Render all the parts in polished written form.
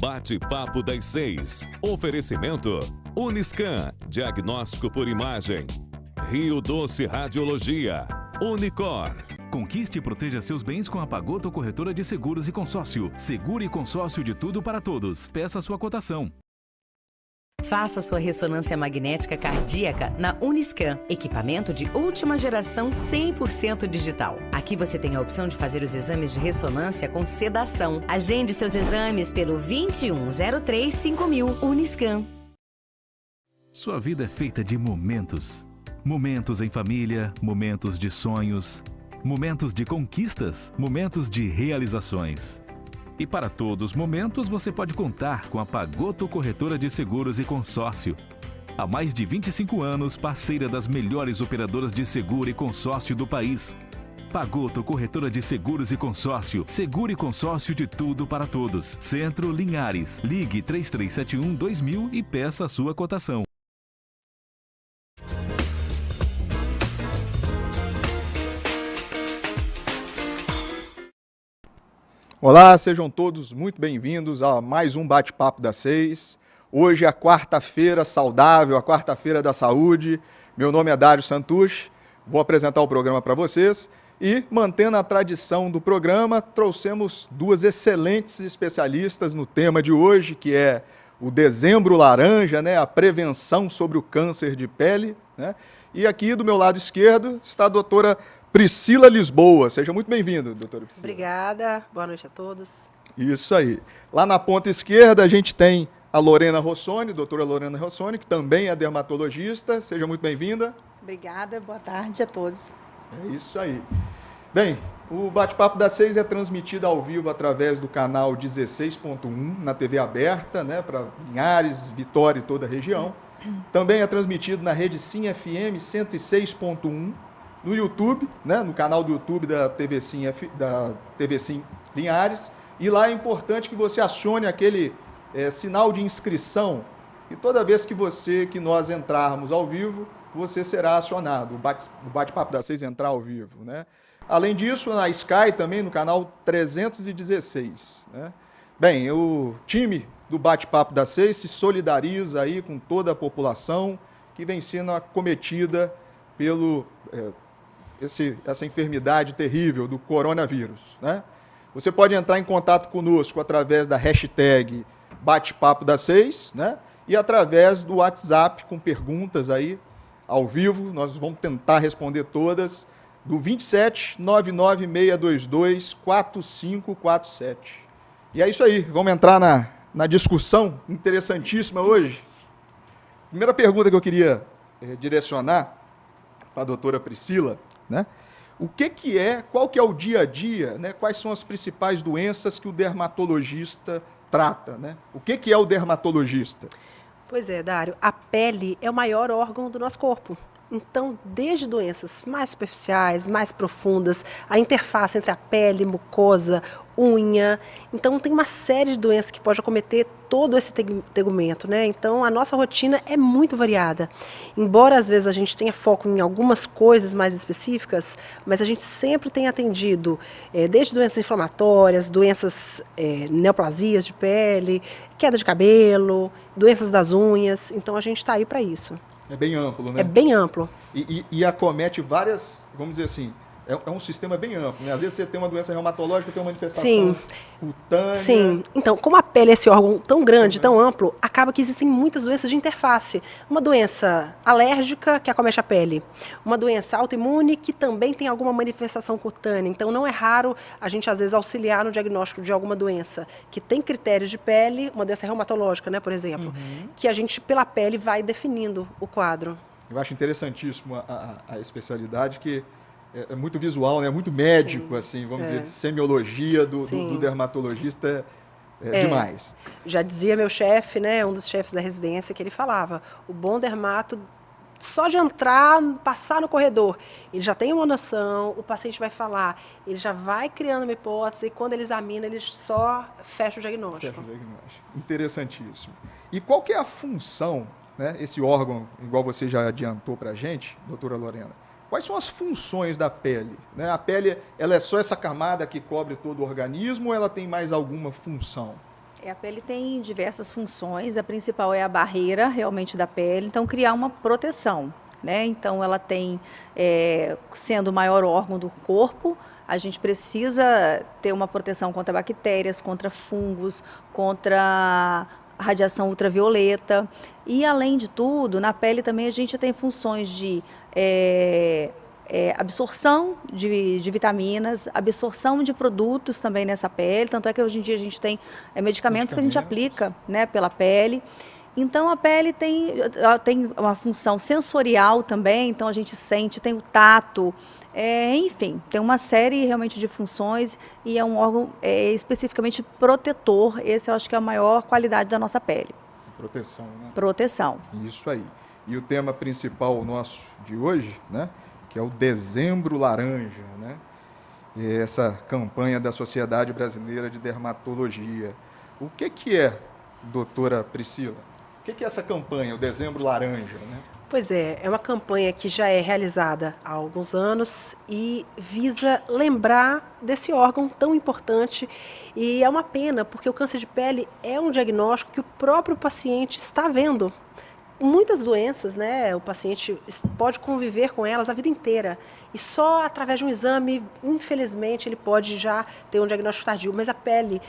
Bate-papo das 6. Oferecimento Uniscan, diagnóstico por imagem. Rio Doce Radiologia. Unicor. Conquiste e proteja seus bens com a Pagoto Corretora de Seguros e Consórcio. Seguro e consórcio de tudo para todos. Peça sua cotação. Faça sua ressonância magnética cardíaca na Uniscan, equipamento de última geração 100% digital. Aqui você tem a opção de fazer os exames de ressonância com sedação. Agende seus exames pelo 2103-5000 Uniscan. Sua vida é feita de momentos. Momentos em família, momentos de sonhos, momentos de conquistas, momentos de realizações. E para todos os momentos você pode contar com a Pagoto Corretora de Seguros e Consórcio. Há mais de 25 anos, parceira das melhores operadoras de seguro e consórcio do país. Pagoto Corretora de Seguros e Consórcio. Seguro e consórcio de tudo para todos. Centro Linhares. Ligue 3371-2000 e peça a sua cotação. Olá, sejam todos muito bem-vindos a mais um Bate-Papo das 6. Hoje é a quarta-feira saudável, a quarta-feira da saúde. Meu nome é Dário Santucci, vou apresentar o programa para vocês e, mantendo a tradição do programa, trouxemos duas excelentes especialistas no tema de hoje, que é o Dezembro Laranja, né, a prevenção sobre o câncer de pele, né? E aqui do meu lado esquerdo está a doutora Priscila Lisboa. Seja muito bem-vindo, doutora Priscila. Obrigada, boa noite a todos. Isso aí. Lá na ponta esquerda a gente tem a Lorena Rossoni, doutora Lorena Rossoni, que também é dermatologista. Seja muito bem-vinda. Obrigada, boa tarde a todos. É isso aí. Bem, o Bate-Papo das 6 é transmitido ao vivo através do canal 16.1 na TV aberta, né, para Linhares, Vitória e toda a região. Também é transmitido na rede Sim FM 106.1. No YouTube, né, no canal do YouTube da TV Sim Linhares. E lá é importante que você acione aquele sinal de inscrição. E toda vez que nós entrarmos ao vivo, você será acionado. O Bate-Papo das 6 entrar ao vivo, né? Além disso, na Sky também, no canal 316. Né? Bem, o time do Bate-Papo das 6 se solidariza aí com toda a população que vem sendo acometida pelo essa enfermidade terrível do coronavírus, né? Você pode entrar em contato conosco através da hashtag Bate-Papo das 6, né? E através do WhatsApp com perguntas aí ao vivo, nós vamos tentar responder todas, do 27 99622 4547. E é isso aí, vamos entrar na discussão interessantíssima hoje. Primeira pergunta que eu queria direcionar para a doutora Priscila, né? Qual que é o dia a dia, né? Quais são as principais doenças que o dermatologista trata, né? O que é o dermatologista? Pois é, Dário, a pele é o maior órgão do nosso corpo. Então, desde doenças mais superficiais, mais profundas, a interface entre a pele, mucosa, unha. Então, tem uma série de doenças que pode acometer todo esse tegumento, né? Então, a nossa rotina é muito variada. Embora, às vezes, a gente tenha foco em algumas coisas mais específicas, mas a gente sempre tem atendido desde doenças inflamatórias, doenças neoplasias de pele, queda de cabelo, doenças das unhas. Então, a gente está aí para isso. É bem amplo, né? É bem amplo. E acomete várias, vamos dizer assim, é um sistema bem amplo, né? Às vezes você tem uma doença reumatológica, tem uma manifestação cutânea. Sim. Então, como a pele é esse órgão tão grande, tão amplo, acaba que existem muitas doenças de interface. Uma doença alérgica que acomete a pele. Uma doença autoimune que também tem alguma manifestação cutânea. Então, não é raro a gente, às vezes, auxiliar no diagnóstico de alguma doença que tem critérios de pele, uma doença reumatológica, né, por exemplo, que a gente, pela pele, vai definindo o quadro. Eu acho interessantíssimo a especialidade que é muito visual, né? Muito médico, assim, vamos dizer, semiologia do dermatologista demais. Já dizia meu chefe, né, um dos chefes da residência, que ele falava, o bom dermato, só de entrar, passar no corredor, ele já tem uma noção, o paciente vai falar, ele já vai criando uma hipótese, e quando ele examina, ele só fecha o diagnóstico. Interessantíssimo. E qual que é a função, né, esse órgão, igual você já adiantou para a gente, doutora Lorena, quais são as funções da pele? Né? A pele, ela é só essa camada que cobre todo o organismo ou ela tem mais alguma função? A pele tem diversas funções, a principal é a barreira realmente da pele, então criar uma proteção, né? Então ela tem, sendo o maior órgão do corpo, a gente precisa ter uma proteção contra bactérias, contra fungos, contra radiação ultravioleta. E, além de tudo, na pele também a gente tem funções de absorção de vitaminas, absorção de produtos também nessa pele. Tanto é que hoje em dia a gente tem medicamentos que a gente aplica, né, pela pele. Então, a pele ela tem uma função sensorial também, então a gente sente, tem o tato, enfim, tem uma série realmente de funções e é um órgão especificamente protetor. Esse eu acho que é a maior qualidade da nossa pele. Proteção, né? Proteção. Isso aí. E o tema principal nosso de hoje, né, que é o Dezembro Laranja, né? E essa campanha da Sociedade Brasileira de Dermatologia. O que é, doutora Priscila? O que é essa campanha, o Dezembro Laranja, né? Pois é uma campanha que já é realizada há alguns anos e visa lembrar desse órgão tão importante. E é uma pena, porque o câncer de pele é um diagnóstico que o próprio paciente está vendo. Muitas doenças, né, o paciente pode conviver com elas a vida inteira. E só através de um exame, infelizmente, ele pode já ter um diagnóstico tardio. Mas a pele,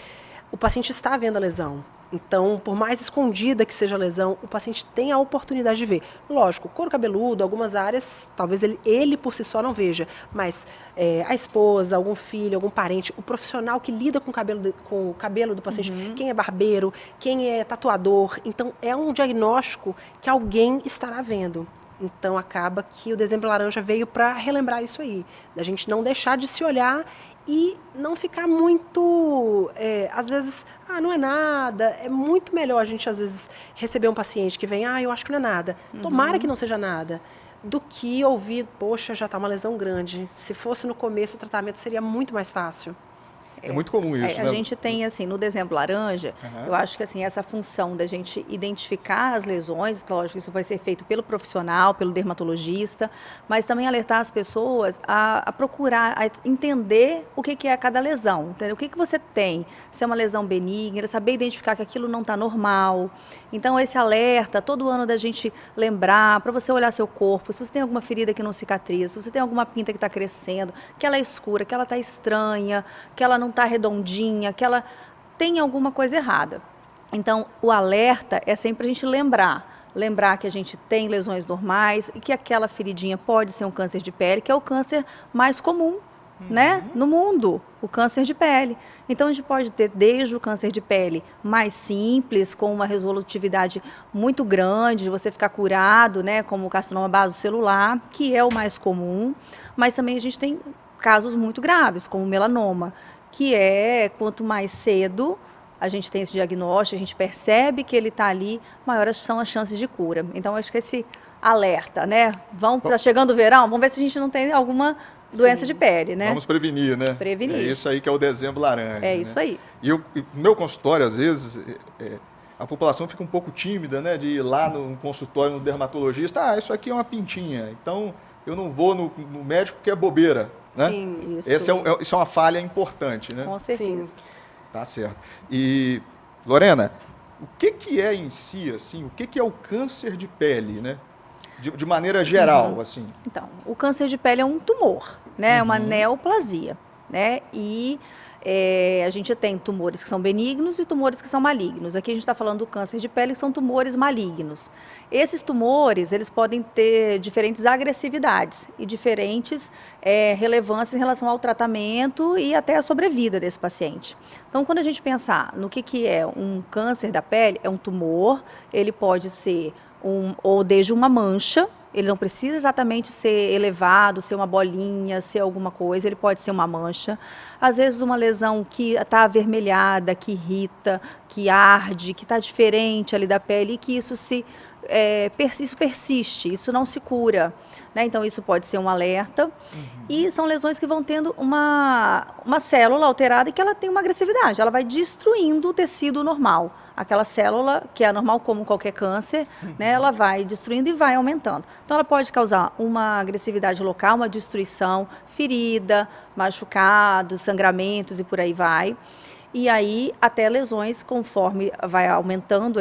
o paciente está vendo a lesão. Então, por mais escondida que seja a lesão, o paciente tem a oportunidade de ver. Lógico, couro cabeludo, algumas áreas, talvez ele por si só não veja, mas a esposa, algum filho, algum parente, o profissional que lida com o cabelo do paciente, quem é barbeiro, quem é tatuador, então é um diagnóstico que alguém estará vendo. Então, acaba que o Dezembro Laranja veio para relembrar isso aí, da gente não deixar de se olhar e não ficar muito, às vezes, não é nada. É muito melhor a gente, às vezes, receber um paciente que vem, eu acho que não é nada. Tomara que não seja nada, do que ouvir, poxa, já está uma lesão grande. Se fosse no começo, o tratamento seria muito mais fácil. É muito comum isso, né? A gente tem, assim, no Dezembro Laranja, eu acho que, assim, essa função da gente identificar as lesões, lógico, isso vai ser feito pelo profissional, pelo dermatologista, mas também alertar as pessoas a procurar, a entender o que é cada lesão, entendeu? O que você tem, se é uma lesão benigna, saber identificar que aquilo não está normal. Então, esse alerta, todo ano da gente lembrar, para você olhar seu corpo, se você tem alguma ferida que não cicatriza, se você tem alguma pinta que está crescendo, que ela é escura, que ela está estranha, que ela não está redondinha, que ela tem alguma coisa errada. Então, o alerta é sempre a gente lembrar que a gente tem lesões normais e que aquela feridinha pode ser um câncer de pele, que é o câncer mais comum, né, no mundo, o câncer de pele. Então, a gente pode ter desde o câncer de pele mais simples, com uma resolutividade muito grande, de você ficar curado, né, como o carcinoma basocelular, que é o mais comum, mas também a gente tem casos muito graves, como o melanoma, que quanto mais cedo a gente tem esse diagnóstico, a gente percebe que ele está ali, maiores são as chances de cura. Então, acho que esse alerta, né? Tá chegando o verão, vamos ver se a gente não tem alguma doença de pele, né? Vamos prevenir, né? Prevenir. É isso aí que é o Dezembro Laranja. É isso aí. E no meu consultório, às vezes, a população fica um pouco tímida, né? De ir lá no consultório, no dermatologista, isso aqui é uma pintinha, então eu não vou no médico porque é bobeira. Né? Sim, isso. Isso é uma falha importante, né? Com certeza. Sim. Tá certo. E, Lorena, o que é em si, assim, o que é o câncer de pele, né? De maneira geral, assim. Então, o câncer de pele é um tumor, né? É uma neoplasia, né? E a gente tem tumores que são benignos e tumores que são malignos. Aqui a gente está falando do câncer de pele, que são tumores malignos. Esses tumores, eles podem ter diferentes agressividades e diferentes relevâncias em relação ao tratamento e até a sobrevida desse paciente. Então, quando a gente pensar no que é um câncer da pele, é um tumor, ele pode ser ou desde uma mancha. Ele não precisa exatamente ser elevado, ser uma bolinha, ser alguma coisa, ele pode ser uma mancha. Às vezes uma lesão que está avermelhada, que irrita, que arde, que está diferente ali da pele e que isso persiste, isso não se cura, né? Então isso pode ser um alerta. E são lesões que vão tendo uma célula alterada e que ela tem uma agressividade, ela vai destruindo o tecido normal. Aquela célula, que é normal como qualquer câncer, né, ela vai destruindo e vai aumentando. Então, ela pode causar uma agressividade local, uma destruição, ferida, machucados, sangramentos e por aí vai. E aí, até lesões, conforme vai aumentando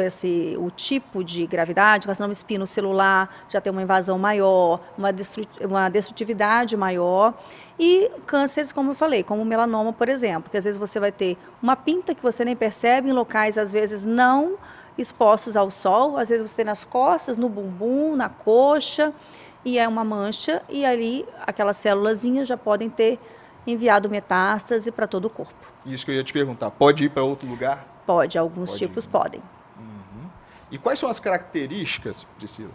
o tipo de gravidade, o carcinoma espinocelular já tem uma invasão maior, uma destrutividade maior. E cânceres, como eu falei, como o melanoma, por exemplo, que às vezes você vai ter uma pinta que você nem percebe em locais, às vezes, não expostos ao sol. Às vezes você tem nas costas, no bumbum, na coxa, e é uma mancha, e ali aquelas célulazinhas já podem ter enviado metástase para todo o corpo. Isso que eu ia te perguntar, pode ir para outro lugar? Pode, alguns tipos podem. Uhum. E quais são as características, Priscila,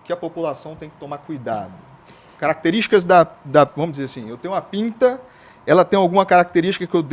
que a população tem que tomar cuidado? Características vamos dizer assim, eu tenho uma pinta, ela tem alguma característica que eu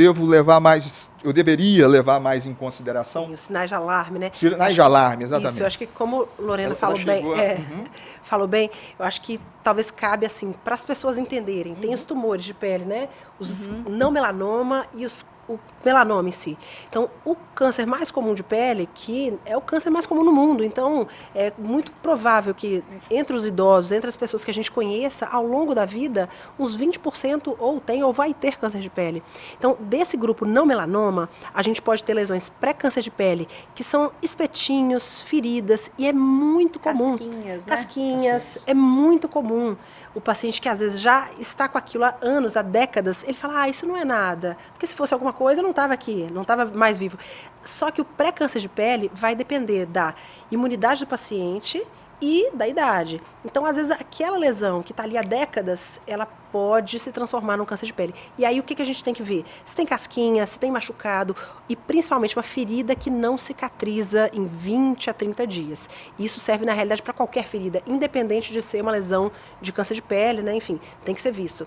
deveria levar mais em consideração? Sim, os sinais de alarme, né? Sinais de alarme, exatamente. Isso, eu acho que como Lorena falou bem, eu acho que talvez cabe assim, para as pessoas entenderem, tem os tumores de pele, né? Os não melanoma e o melanoma em si. Então, o câncer mais comum de pele, que é o câncer mais comum no mundo, então é muito provável que entre os idosos, entre as pessoas que a gente conheça, ao longo da vida, uns 20% ou tem ou vai ter câncer de pele. Então, desse grupo não melanoma, a gente pode ter lesões pré-câncer de pele, que são espetinhos, feridas, e é muito comum. Casquinhas, né? Casquinhas, é muito comum. O paciente que às vezes já está com aquilo há anos, há décadas, ele fala, isso não é nada, porque se fosse alguma coisa eu não estava aqui, não estava mais vivo. Só que o pré-câncer de pele vai depender da imunidade do paciente e da idade. Então, às vezes, aquela lesão que está ali há décadas, ela pode se transformar num câncer de pele. E aí, o que a gente tem que ver? Se tem casquinha, se tem machucado e, principalmente, uma ferida que não cicatriza em 20 a 30 dias. Isso serve, na realidade, para qualquer ferida, independente de ser uma lesão de câncer de pele, né? Enfim, tem que ser visto.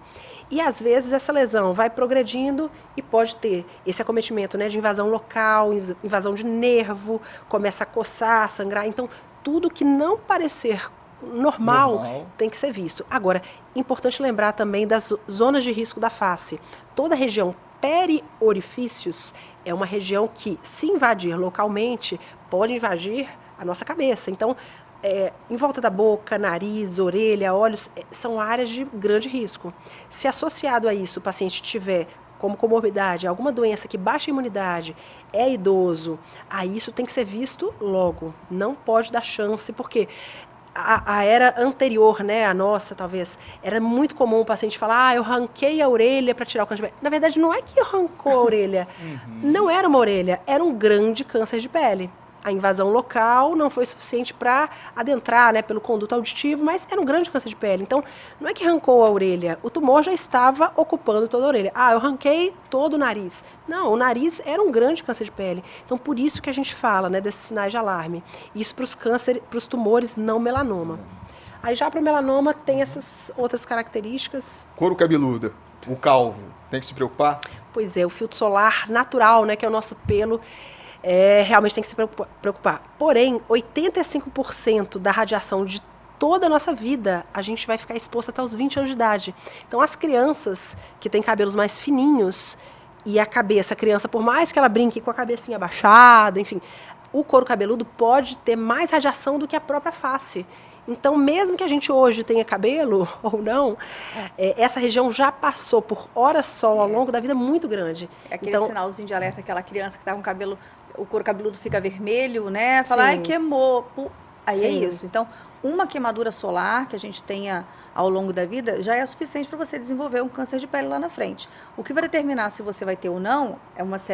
E, às vezes, essa lesão vai progredindo e pode ter esse acometimento, né, de invasão local, invasão de nervo, começa a coçar, a sangrar. Então, tudo que não parecer normal tem que ser visto. Agora, importante lembrar também das zonas de risco da face. Toda a região periorifícios é uma região que, se invadir localmente, pode invadir a nossa cabeça. Então, em volta da boca, nariz, orelha, olhos, são áreas de grande risco. Se associado a isso o paciente tiver como comorbidade, alguma doença que baixa a imunidade, é idoso, aí isso tem que ser visto logo. Não pode dar chance, porque a era anterior, né, a nossa, talvez, era muito comum o paciente falar, eu ranquei a orelha para tirar o câncer de pele. Na verdade, não é que arrancou a orelha, não era uma orelha, era um grande câncer de pele. A invasão local não foi suficiente para adentrar, né, pelo conduto auditivo, mas era um grande câncer de pele. Então, não é que arrancou a orelha, o tumor já estava ocupando toda a orelha. Eu arranquei todo o nariz. Não, o nariz era um grande câncer de pele. Então, por isso que a gente fala, né, desses sinais de alarme. Isso para os tumores não melanoma. Aí já para o melanoma tem essas outras características. Couro cabeludo, o calvo, tem que se preocupar? Pois é, o filtro solar natural, né, que é o nosso pelo, realmente tem que se preocupar. Porém, 85% da radiação de toda a nossa vida, a gente vai ficar exposto até os 20 anos de idade. Então, as crianças que têm cabelos mais fininhos e a criança, por mais que ela brinque com a cabecinha abaixada, enfim, o couro cabeludo pode ter mais radiação do que a própria face. Então, mesmo que a gente hoje tenha cabelo ou não, essa região já passou por horas-sol ao longo da vida muito grande. É aquele sinalzinho de alerta, aquela criança que está com cabelo, o couro cabeludo fica vermelho, né? Fala, queimou. Aí é isso. Então, uma queimadura solar que a gente tenha ao longo da vida já é suficiente para você desenvolver um câncer de pele lá na frente. O que vai determinar se você vai ter ou não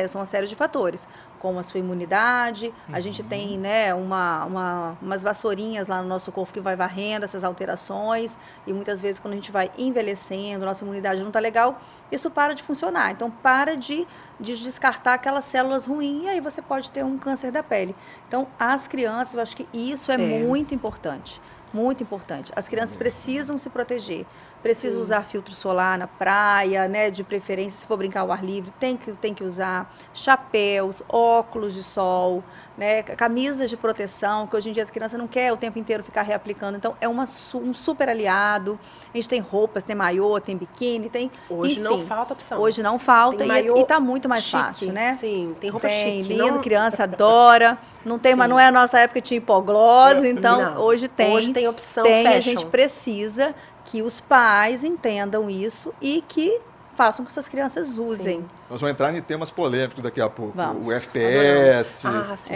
são uma série de fatores, como a sua imunidade, a gente tem, né, umas vassourinhas lá no nosso corpo que vai varrendo essas alterações, e muitas vezes quando a gente vai envelhecendo, nossa imunidade não está legal, isso para de funcionar. Então, para de descartar aquelas células ruins, e aí você pode ter um câncer da pele. Então, as crianças, eu acho que isso é muito importante. Muito importante. As crianças precisam se proteger, precisam usar filtro solar na praia, né? De preferência, se for brincar ao ar livre, tem que usar chapéus, óculos de sol, né? Camisas de proteção, que hoje em dia a criança não quer o tempo inteiro ficar reaplicando, então é um super aliado. A gente tem roupas, tem maiô, tem biquíni, tem... Hoje enfim, não falta opção. Hoje não falta, e está muito mais chique, fácil, né? Sim, tem roupa chique. Lindo, criança adora. Não tem, mas não é a nossa época que tinha hipoglose, então não. Hoje tem opção fashion. fashion. A gente precisa que os pais entendam isso e que façam que suas crianças usem. Sim. Nós vamos entrar em temas polêmicos daqui a pouco. Vamos. O FPS, sim.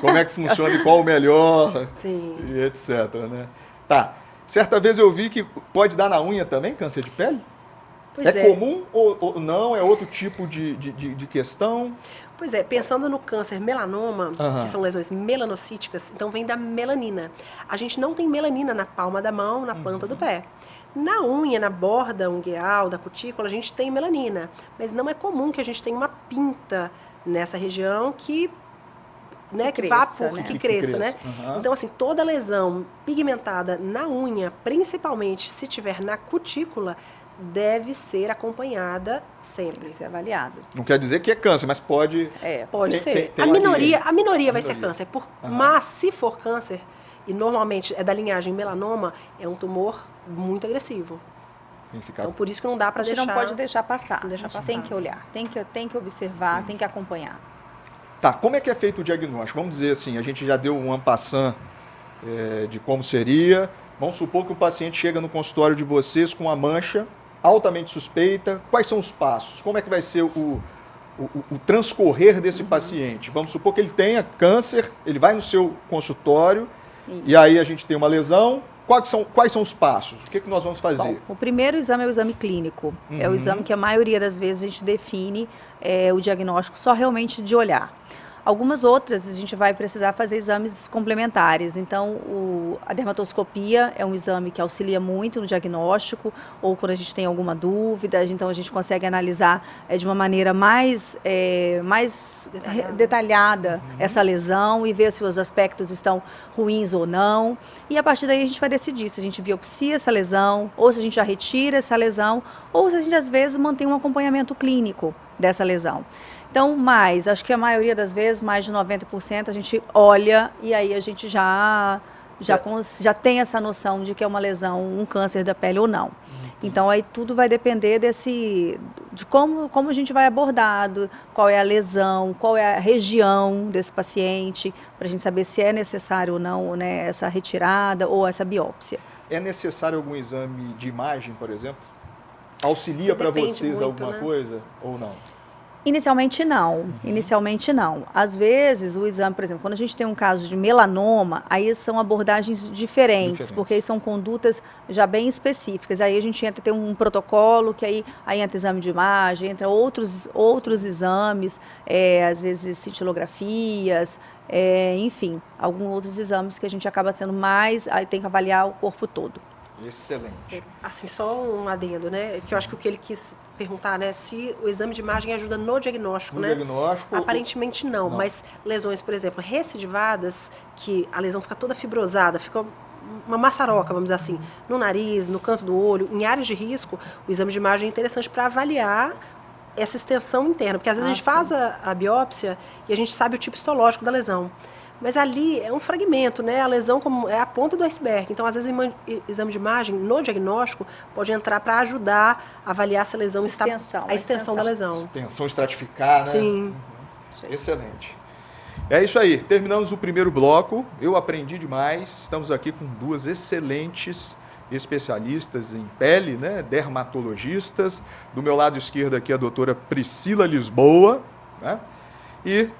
como é que funciona e qual o melhor, Sim. e etc. Né? Tá. Certa vez eu vi que pode dar na unha também, câncer de pele? Pois é. Comum ou não? É outro tipo de questão? Pois é, pensando no câncer melanoma, que são lesões melanocíticas, então vem da melanina. A gente não tem melanina na palma da mão, na planta do pé. Na unha, na borda ungueal, da cutícula, a gente tem melanina, mas não é comum que a gente tenha uma pinta nessa região que cresça, né? Então, assim, toda lesão pigmentada na unha, principalmente se tiver na cutícula, deve ser acompanhada sempre. Tem que ser avaliado. Não quer dizer que é câncer, mas pode... Pode ser. Tem a minoria vai ser câncer. Mas se for câncer, e normalmente é da linhagem melanoma, é um tumor muito agressivo. Tem que ficar... Então, por isso que não dá para deixar... A gente não pode deixar passar. Não deixar a gente passar. tem que olhar, tem que observar, tem que acompanhar. Tá, como é que é feito o diagnóstico? Vamos dizer assim, a gente já deu um en passant de como seria. Vamos supor que o paciente chega no consultório de vocês com uma mancha altamente suspeita. Quais são os passos? Como é que vai ser o transcorrer desse paciente? Vamos supor que ele tenha câncer, ele vai no seu consultório e aí a gente tem uma lesão. Quais são os passos? O que nós vamos fazer? Bom, o primeiro exame é o exame clínico. É o exame que a maioria das vezes a gente define o diagnóstico só realmente de olhar. Algumas outras a gente vai precisar fazer exames complementares. Então, a dermatoscopia é um exame que auxilia muito no diagnóstico, ou quando a gente tem alguma dúvida, então a gente consegue analisar de uma maneira mais detalhada essa lesão e ver se os aspectos estão ruins ou não. E a partir daí a gente vai decidir se a gente biopsia essa lesão, ou se a gente já retira essa lesão, ou se a gente às vezes mantém um acompanhamento clínico dessa lesão. Então, acho que a maioria das vezes, mais de 90%, a gente olha e aí a gente já tem essa noção de que é uma lesão, um câncer da pele ou não. Então, aí tudo vai depender de como a gente vai abordar, qual é a lesão, qual é a região desse paciente, para a gente saber se é necessário ou não, né, essa retirada ou essa biópsia. É necessário algum exame de imagem, por exemplo? Auxilia para vocês muito, alguma coisa ou não? Inicialmente não. Às vezes o exame, por exemplo, quando a gente tem um caso de melanoma, aí são abordagens diferentes. Porque aí são condutas já bem específicas. Aí a gente tem um protocolo que aí entra exame de imagem, entra outros exames, às vezes cintilografias, enfim, alguns outros exames que a gente acaba tendo mais, aí tem que avaliar o corpo todo. Excelente. Assim, só um adendo, né? Que eu acho que o que ele quis perguntar, né? Se o exame de imagem ajuda no diagnóstico, né? Diagnóstico? Aparentemente não, mas lesões, por exemplo, recidivadas, que a lesão fica toda fibrosada, fica uma maçaroca, vamos dizer assim, no nariz, no canto do olho, em áreas de risco, o exame de imagem é interessante para avaliar essa extensão interna, porque às vezes a gente faz a biópsia e a gente sabe o tipo histológico da lesão. Mas ali é um fragmento, né? A lesão é a ponta do iceberg. Então, às vezes, o exame de imagem no diagnóstico pode entrar para ajudar a avaliar se a lesão está... A extensão da lesão. Extensão estratificada, né? Sim. Excelente. É isso aí. Terminamos o primeiro bloco. Eu aprendi demais. Estamos aqui com duas excelentes especialistas em pele, né? Dermatologistas. Do meu lado esquerdo aqui a doutora Priscila Lisboa, né? E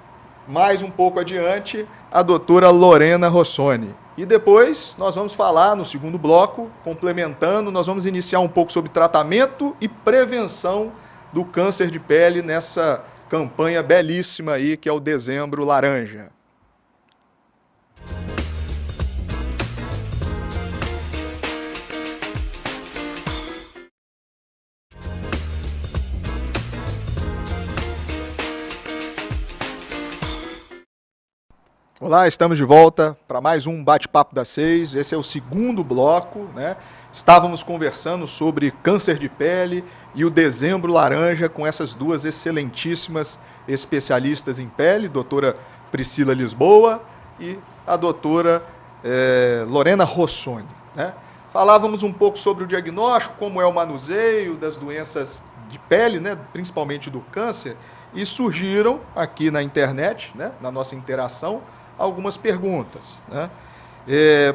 mais um pouco adiante, a doutora Lorena Rossoni. E depois nós vamos falar no segundo bloco, complementando, nós vamos iniciar um pouco sobre tratamento e prevenção do câncer de pele nessa campanha belíssima aí que é o Dezembro Laranja. Olá, estamos de volta para mais um Bate-Papo das 6. Esse é o segundo bloco, né? Estávamos conversando sobre câncer de pele e o Dezembro Laranja com essas duas excelentíssimas especialistas em pele, doutora Priscila Lisboa e a doutora Lorena Rossoni, né? Falávamos um pouco sobre o diagnóstico, como é o manuseio das doenças de pele, né? Principalmente do câncer, e surgiram aqui na internet, né? Na nossa interação, algumas perguntas, né?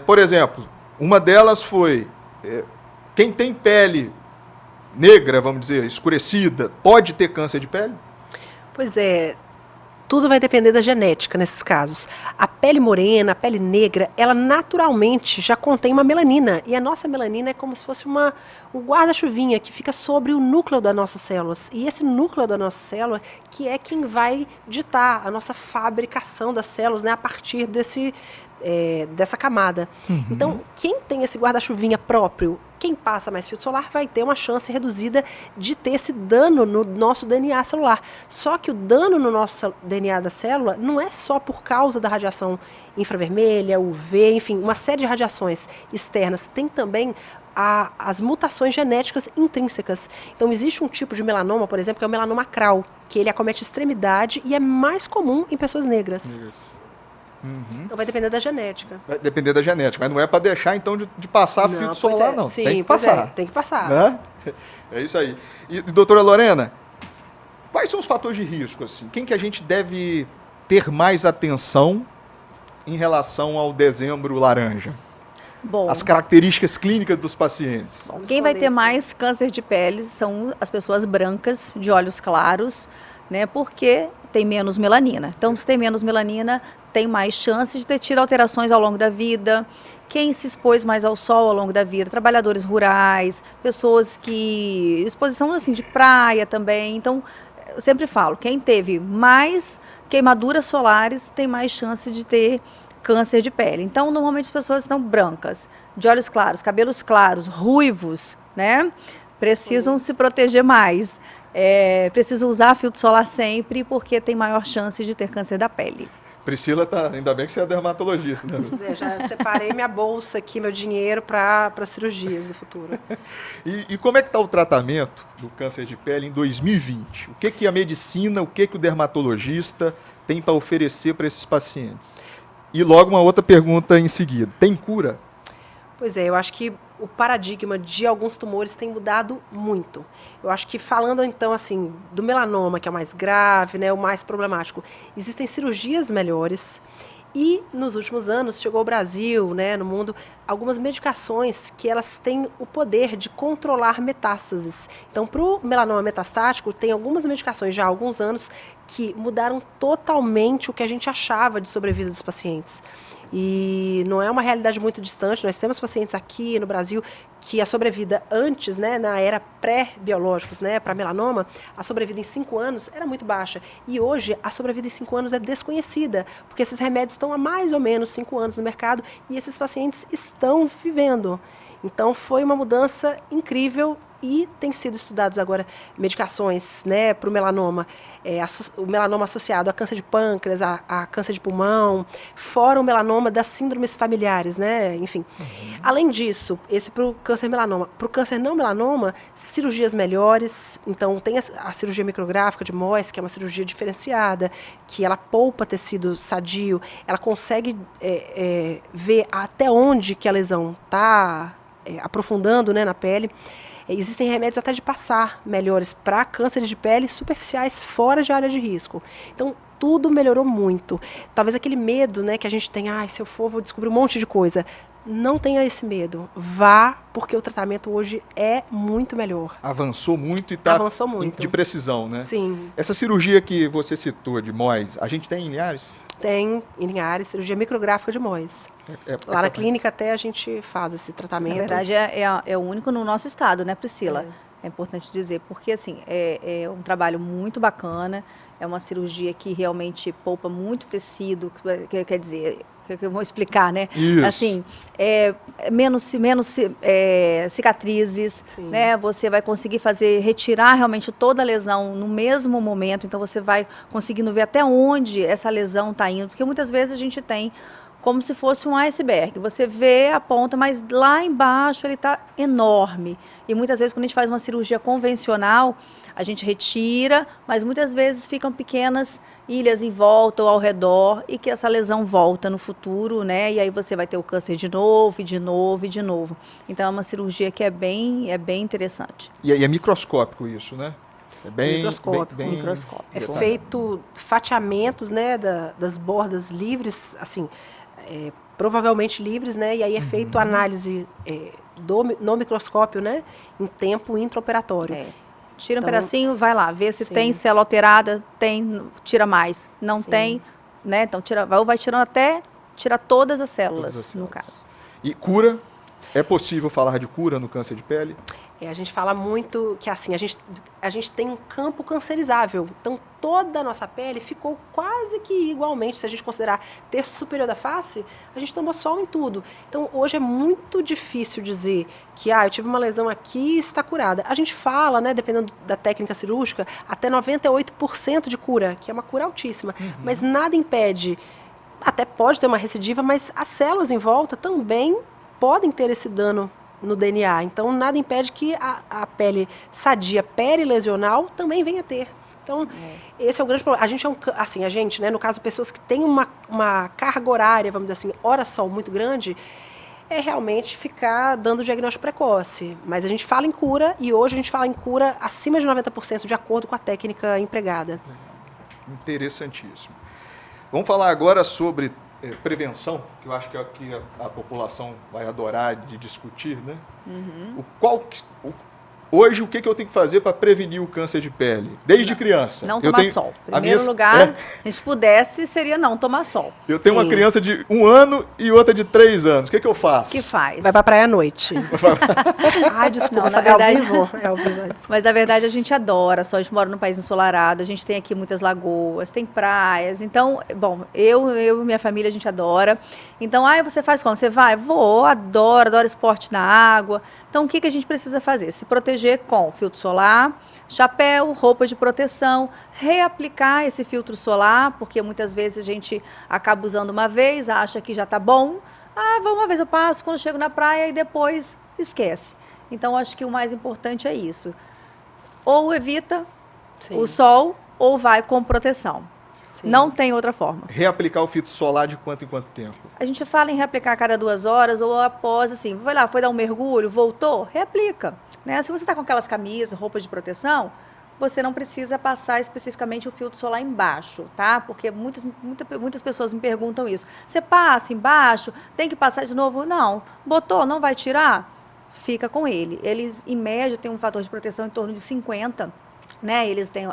Por exemplo, uma delas foi, quem tem pele negra, vamos dizer, escurecida, pode ter câncer de pele? Pois é, tudo vai depender da genética nesses casos. A pele morena, a pele negra, ela naturalmente já contém uma melanina. E a nossa melanina é como se fosse um guarda-chuvinha que fica sobre o núcleo das nossas células. E esse núcleo da nossa célula que é quem vai ditar a nossa fabricação das células, né, a partir dessa camada. Então, quem tem esse guarda-chuvinha próprio, quem passa mais filtro solar vai ter uma chance reduzida de ter esse dano no nosso DNA celular. Só que o dano no nosso DNA da célula não é só por causa da radiação infravermelha, UV, enfim, uma série de radiações externas. Tem também as mutações genéticas intrínsecas. Então, existe um tipo de melanoma, por exemplo, que é o melanoma acral, que ele acomete extremidade e é mais comum em pessoas negras. Isso. Então vai depender da genética. Vai depender da genética, mas não é para deixar então de passar filtro solar, não. Sim, tem que passar. Tem que passar. Né? É isso aí. E, doutora Lorena, quais são os fatores de risco? Assim? Quem que a gente deve ter mais atenção em relação ao dezembro laranja? Bom, As características clínicas dos pacientes. bom, quem vai ter mais câncer de pele são as pessoas brancas, de olhos claros, né? Porque tem menos melanina. Então, se tem menos melanina, tem mais chance de ter tido alterações ao longo da vida. Quem se expôs mais ao sol ao longo da vida, trabalhadores rurais, pessoas que... exposição assim, de praia também. Então, eu sempre falo, quem teve mais queimaduras solares tem mais chance de ter câncer de pele. Então, normalmente as pessoas estão brancas, de olhos claros, cabelos claros, ruivos, né? Precisam se proteger mais. Precisam usar filtro solar sempre, porque tem maior chance de ter câncer da pele. Priscila, ainda bem que você é dermatologista, né? Pois é, já separei minha bolsa aqui, meu dinheiro para cirurgias no futuro. E como é que está o tratamento do câncer de pele em 2020? O que a medicina, o que o dermatologista tem para oferecer para esses pacientes? E logo uma outra pergunta em seguida. Tem cura? Pois é, eu acho que o paradigma de alguns tumores tem mudado muito. Eu acho que falando então assim do melanoma, que é o mais grave, né, o mais problemático, existem cirurgias melhores e nos últimos anos chegou ao Brasil, né, no mundo, algumas medicações que elas têm o poder de controlar metástases. Então, para o melanoma metastático, tem algumas medicações já há alguns anos que mudaram totalmente o que a gente achava de sobrevida dos pacientes. E não é uma realidade muito distante, nós temos pacientes aqui no Brasil que a sobrevida antes, né, na era pré-biológicos, né, para melanoma, a sobrevida em 5 anos era muito baixa. E hoje a sobrevida em 5 anos é desconhecida, porque esses remédios estão há mais ou menos 5 anos no mercado e esses pacientes estão vivendo. Então foi uma mudança incrível e tem sido estudados agora medicações, né, para o melanoma, o melanoma associado a câncer de pâncreas, a câncer de pulmão, fora o melanoma das síndromes familiares, né, enfim. Além disso, esse para o câncer melanoma. Para o câncer não melanoma, cirurgias melhores, então tem a cirurgia micrográfica de Mohs, que é uma cirurgia diferenciada, que ela poupa tecido sadio, ela consegue ver até onde que a lesão está aprofundando, né, na pele. Existem remédios até de passar melhores para cânceres de pele superficiais fora de área de risco. Então, tudo melhorou muito. Talvez aquele medo, né, que a gente tem, se eu for, vou descobrir um monte de coisa. Não tenha esse medo. Vá, porque o tratamento hoje é muito melhor. Avançou muito e está de precisão, né? Sim. Essa cirurgia que você citou de Mohs, a gente tem em Linhares? Tem em Linhares, cirurgia micrográfica de Mohs. Lá na clínica até a gente faz esse tratamento. Na verdade, é o único no nosso estado, né, Priscila? É importante dizer, porque assim, é um trabalho muito bacana, é uma cirurgia que realmente poupa muito tecido, quer dizer, que eu vou explicar, né? Isso. Assim, menos cicatrizes, né? Você vai conseguir retirar realmente toda a lesão no mesmo momento, então você vai conseguindo ver até onde essa lesão está indo, porque muitas vezes a gente tem como se fosse um iceberg. Você vê a ponta, mas lá embaixo ele está enorme. E muitas vezes, quando a gente faz uma cirurgia convencional, a gente retira, mas muitas vezes ficam pequenas ilhas em volta ou ao redor e que essa lesão volta no futuro, né? E aí você vai ter o câncer de novo, e de novo, e de novo. Então, é uma cirurgia que é bem interessante. E é microscópico isso, né? É bem microscópico. É feito fatiamentos, né, das bordas livres, assim, provavelmente livres, né? E aí é feito análise no microscópio, né, em tempo intraoperatório. Tira um pedacinho, vai lá, vê se tem célula alterada, tira mais. Não tem, né? Então vai tirando até tirar todas as células, no caso. E cura? É possível falar de cura no câncer de pele? A gente fala muito que assim, a gente tem um campo cancerizável. Então, toda a nossa pele ficou quase que igualmente. Se a gente considerar terço superior da face, a gente tomou sol em tudo. Então, hoje é muito difícil dizer que eu tive uma lesão aqui e está curada. A gente fala, né, dependendo da técnica cirúrgica, até 98% de cura, que é uma cura altíssima. Mas nada impede, até pode ter uma recidiva, mas as células em volta também podem ter esse dano no DNA. Então, nada impede que a pele sadia perilesional também venha a ter. Então, esse é o grande problema. A gente, né, no caso, pessoas que têm uma carga horária, vamos dizer assim, hora-sol muito grande, é realmente ficar dando diagnóstico precoce. Mas a gente fala em cura, e hoje a gente fala em cura acima de 90% de acordo com a técnica empregada. Interessantíssimo. Vamos falar agora sobre prevenção, que eu acho que é o que a população vai adorar de discutir, né? Hoje, o que eu tenho que fazer para prevenir o câncer de pele? Desde criança. Não tomar sol. Em primeiro lugar, se a gente pudesse, seria não tomar sol. Eu tenho uma criança de 1 ano e outra de 3 anos. O que eu faço? O que faz? Vai pra praia à noite. Ai, desculpa, na verdade, é ao vivo. Mas, na verdade, a gente adora sol. A gente mora num país ensolarado, a gente tem aqui muitas lagoas, tem praias. Então, bom, eu e minha família, a gente adora. Então, você faz como? Você vai? Vou, adoro esporte na água. Então, o que a gente precisa fazer? Se proteger com filtro solar, chapéu, roupa de proteção, reaplicar esse filtro solar, porque muitas vezes a gente acaba usando uma vez, acha que já está bom. Uma vez eu passo, quando chego na praia e depois esquece. Então, acho que o mais importante é isso. Ou evita o sol, ou vai com proteção. Não tem outra forma. Reaplicar o filtro solar de quanto em quanto tempo? A gente fala em reaplicar a cada 2 horas ou após, assim, foi dar um mergulho, voltou, reaplica. Né? Se você está com aquelas camisas, roupa de proteção, você não precisa passar especificamente o filtro solar embaixo, tá? Porque muitas pessoas me perguntam isso. Você passa embaixo, tem que passar de novo? Não. Botou, não vai tirar? Fica com ele. Eles, em média, têm um fator de proteção em torno de 50, né? Eles têm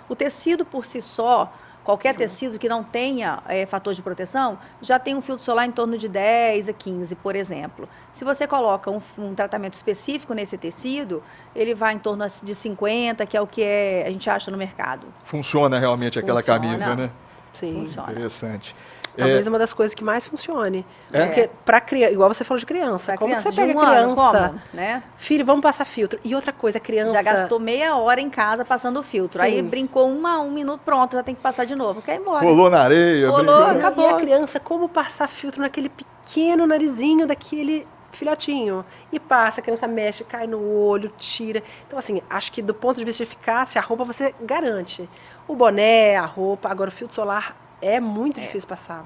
o tecido por si só. Qualquer tecido que não tenha fator de proteção, já tem um filtro solar em torno de 10 a 15, por exemplo. Se você coloca um tratamento específico nesse tecido, ele vai em torno de 50, que é o que a gente acha no mercado. Funciona realmente aquela camisa, né? Sim. Funciona. Interessante. Talvez uma das coisas que mais funcione. Porque para criança, igual você falou de criança, como que você pega criança, né? Filho, vamos passar filtro. E outra coisa, a criança... Já gastou meia hora em casa passando o filtro. Sim. Aí brincou um minuto, pronto, já tem que passar de novo. Quer ir embora. Rolou na areia. Rolou, acabou. E a criança, como passar filtro naquele pequeno narizinho daquele filhotinho? E passa, a criança mexe, cai no olho, tira. Então, assim, acho que do ponto de vista de eficácia, a roupa você garante. O boné, a roupa, agora o filtro solar... É muito difícil passar.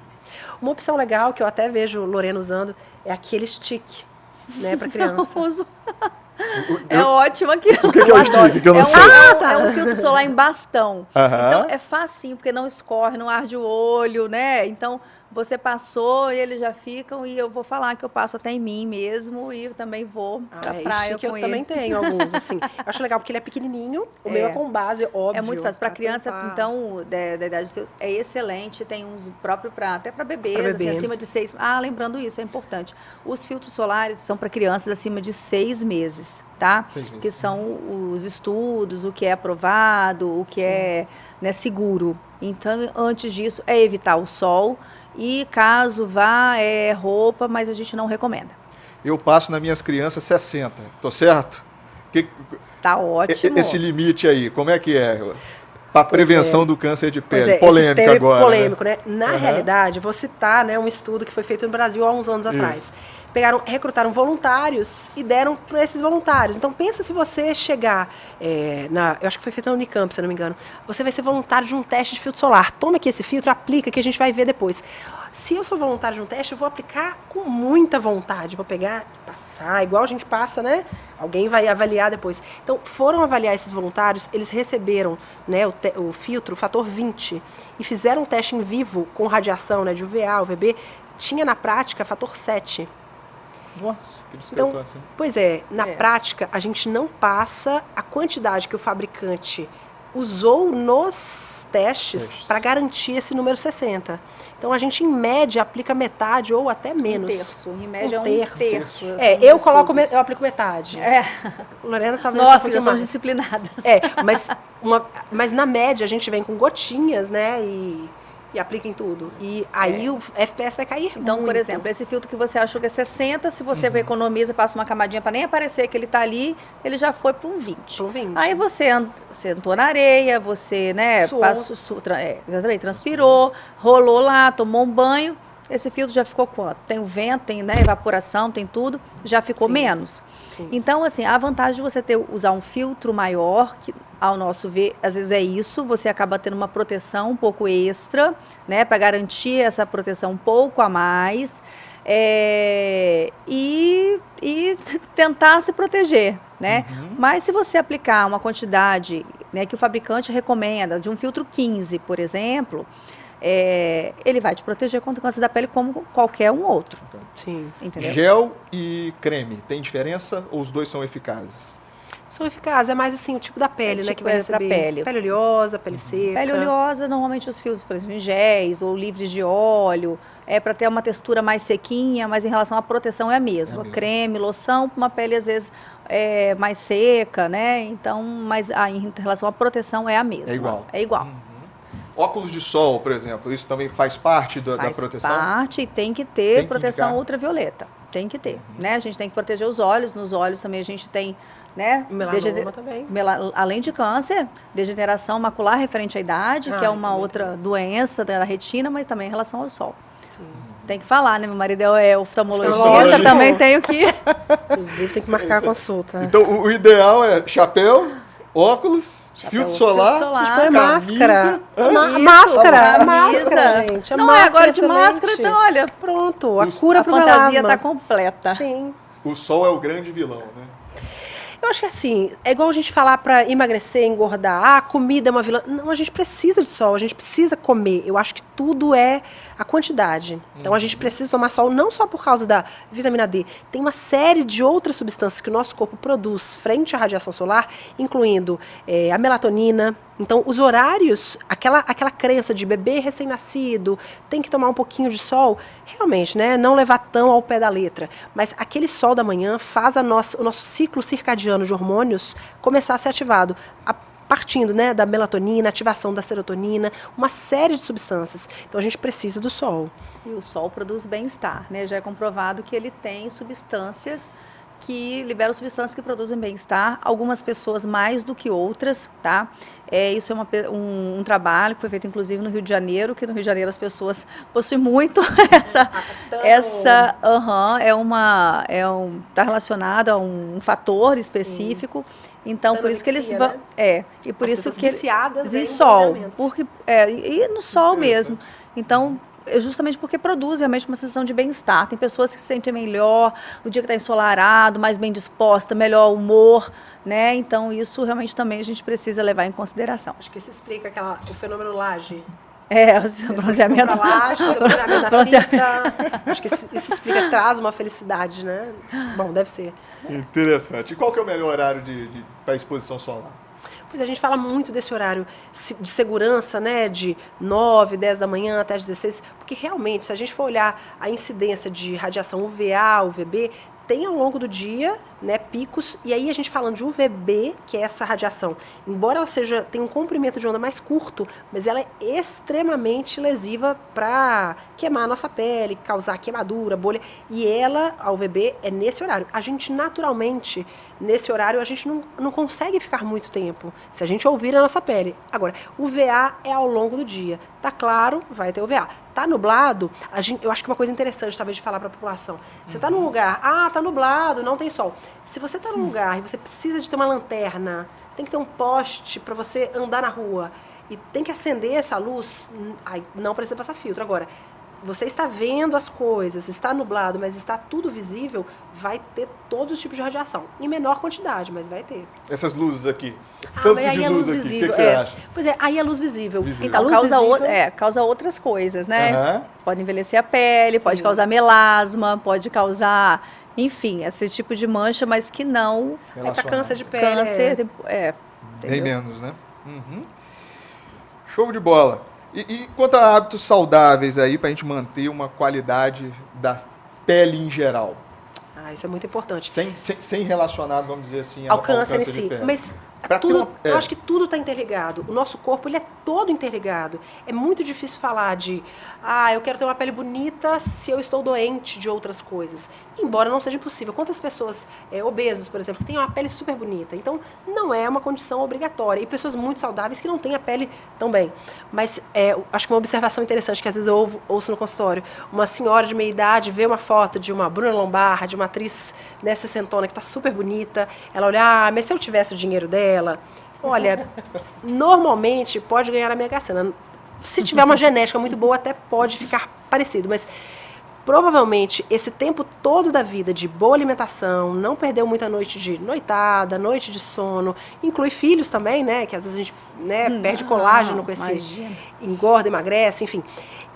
Uma opção legal, que eu até vejo Lorena usando, é aquele stick, né, para criança. Não uso. É ótimo aqui. O que é o stick? Que eu não sei. É um filtro solar em bastão. Então, é facinho, porque não escorre, não arde o olho, né? Então, você passou e eles já ficam, e eu vou falar que eu passo até em mim mesmo, e eu também vou pra praia com eu ele. Também tenho alguns, assim. Eu acho legal, porque ele é pequenininho, o meu é com base, óbvio. É muito fácil. Para criança, então, da idade dos seus, é excelente. Tem uns próprios até para bebês, assim, acima de 6... lembrando isso, é importante. Os filtros solares são para crianças acima de 6 meses, tá? 6 meses. Que são os estudos, o que é aprovado, o que é seguro. Então, antes disso, é evitar o sol. E caso vá, roupa, mas a gente não recomenda. Eu passo nas minhas crianças 60, tô certo? Tá ótimo. Esse limite aí, como é que é? Para prevenção do câncer de pele. Polêmico agora. Polêmico, né? Na realidade, vou citar, né, um estudo que foi feito no Brasil há uns anos atrás. Recrutaram voluntários e deram para esses voluntários. Então, pensa se você chegar, eu acho que foi feito na Unicamp, se eu não me engano, você vai ser voluntário de um teste de filtro solar. Toma aqui esse filtro, aplica, que a gente vai ver depois. Se eu sou voluntário de um teste, eu vou aplicar com muita vontade. Vou pegar, passar, igual a gente passa, né? Alguém vai avaliar depois. Então, foram avaliar esses voluntários, eles receberam, né, o filtro, o fator 20, e fizeram um teste em vivo com radiação, né, de UVA, UVB, tinha na prática fator 7. Nossa, que Então, discrepância. pois é, na prática, a gente não passa a quantidade que o fabricante usou nos testes para garantir esse número 60. Então, a gente, em média, aplica metade ou até menos. Um terço, em média terço. um terço. Eu aplico metade. Lorena talvez Nossa, já somos disciplinadas. Mas na média a gente vem com gotinhas, né, e aplica em tudo. E aí o FPS vai cair Então, muito. por exemplo, esse filtro que você achou que é 60, se você economiza, passa uma camadinha para nem aparecer que ele está ali, ele já foi para um 20. Aí você sentou na areia, você, né, exatamente, transpirou, rolou lá, tomou um banho, esse filtro já ficou quanto? Tem o vento, tem, né, evaporação, tem tudo, já ficou menos. Sim. Então, assim, a vantagem de você usar um filtro maior, que ao nosso ver, às vezes é isso, você acaba tendo uma proteção um pouco extra, né, para garantir essa proteção um pouco a mais, e tentar se proteger, né? Mas se você aplicar uma quantidade, né, que o fabricante recomenda, de um filtro 15, por exemplo, ele vai te proteger contra o câncer da pele como qualquer um outro. Sim. Entendeu? Gel e creme, tem diferença ou os dois são eficazes? São eficazes, é mais assim o tipo da pele, né, que vai receber. Pra pele. Pele oleosa, pele seca. Pele oleosa, normalmente os fios, por exemplo, em géis ou livres de óleo, para ter uma textura mais sequinha, mas em relação à proteção é a mesma. Creme, loção, uma pele às vezes mais seca, né? Então, mas em relação à proteção é a mesma. É igual. Óculos de sol, por exemplo, isso também faz parte da proteção? Faz parte e tem que ter proteção ultravioleta. Tem que ter, né? A gente tem que proteger os olhos. Nos olhos também a gente tem, né? Melanoma também. Além de câncer, degeneração macular referente à idade, que é uma outra doença da retina, mas também em relação ao sol. Sim. Tem que falar, né? Meu marido é oftalmologista, também tenho que... Inclusive tem que marcar a consulta. Então, o ideal é chapéu, óculos... Filtro solar, máscara. Máscara, gente. Não é agora de máscara, então olha, pronto, a cura pro melasma. A fantasia está completa. Sim. O sol é o grande vilão, né? Eu acho que assim, é igual a gente falar para emagrecer, engordar, a comida é uma vilã. Não, a gente precisa de sol, a gente precisa comer. Eu acho que tudo é a quantidade. Então a gente precisa tomar sol não só por causa da vitamina D. Tem uma série de outras substâncias que o nosso corpo produz frente à radiação solar, incluindo a melatonina. Então, os horários, aquela crença de bebê recém-nascido, tem que tomar um pouquinho de sol, realmente, né, não levar tão ao pé da letra. Mas aquele sol da manhã faz o nosso ciclo circadiano de hormônios começar a ser ativado, partindo, né, da melatonina, ativação da serotonina, uma série de substâncias. Então, a gente precisa do sol. E o sol produz bem-estar, né? Já é comprovado que ele tem substâncias que liberam substâncias que produzem bem-estar, algumas pessoas mais do que outras, tá? Isso é um trabalho que foi feito inclusive no Rio de Janeiro, que no Rio de Janeiro as pessoas possuem muito tá relacionado a um fator específico. Sim. Então, por isso que eles vão... Né? E por as isso que viciadas em sol. E no sol mesmo. Então, justamente porque produz realmente uma sensação de bem-estar. Tem pessoas que se sentem melhor no dia que está ensolarado, mais bem disposta, melhor humor, né? Então, isso realmente também a gente precisa levar em consideração. Acho que isso explica o fenômeno laje. O bronzeamento. Acho que isso explica, traz uma felicidade, né? Bom, deve ser. Interessante. E qual que é o melhor horário para exposição solar? Pois a gente fala muito desse horário de segurança, né, de 9, 10 da manhã até as 16, porque realmente, se a gente for olhar a incidência de radiação UVA, UVB, tem ao longo do dia, né, picos, e aí a gente falando de UVB, que é essa radiação, embora ela tenha um comprimento de onda mais curto, mas ela é extremamente lesiva para queimar a nossa pele, causar queimadura, bolha, e a UVB é nesse horário. A gente naturalmente, nesse horário, a gente não consegue ficar muito tempo, se a gente ouvir a nossa pele. Agora, UVA é ao longo do dia. Tá claro, vai ter UVA. Tá nublado, eu acho que uma coisa interessante, talvez, de falar para a população. Você tá num lugar, tá nublado, não tem sol. Se você tá num lugar e você precisa de ter uma lanterna, tem que ter um poste para você andar na rua e tem que acender essa luz, aí não precisa passar filtro. Agora, você está vendo as coisas, está nublado, mas está tudo visível, vai ter todos os tipos de radiação. Em menor quantidade, mas vai ter. Essas luzes aqui, tanto de luz aqui, o que você acha? Pois aí é luz visível. Então, causa outras coisas, né? Pode envelhecer a pele, pode causar melasma, pode causar enfim, esse tipo de mancha, mas que não... É para câncer de pele. Câncer, bem menos, né? Uhum. Show de bola. E quanto a hábitos saudáveis aí, para a gente manter uma qualidade da pele em geral? Isso é muito importante. Sem relacionado, vamos dizer assim, ao câncer em de si. pele. Mas eu acho que tudo está interligado. O nosso corpo, ele é todo interligado. É muito difícil falar de, eu quero ter uma pele bonita se eu estou doente de outras coisas. Embora não seja impossível. Quantas pessoas obesos, por exemplo, que têm uma pele super bonita? Então, não é uma condição obrigatória. E pessoas muito saudáveis que não têm a pele tão bem. Mas acho que uma observação interessante que às vezes eu ouço no consultório, uma senhora de meia idade vê uma foto de uma Bruna Lombardi, de uma atriz sessentona que está super bonita, ela olha, mas se eu tivesse o dinheiro dela, olha, normalmente pode ganhar a Mega Sena. Se tiver uma genética muito boa, até pode ficar parecido, mas provavelmente esse tempo todo da vida de boa alimentação, não perdeu muita noite de noitada, noite de sono, inclui filhos também, né, que às vezes a gente perde colágeno com esse, engorda, emagrece, enfim.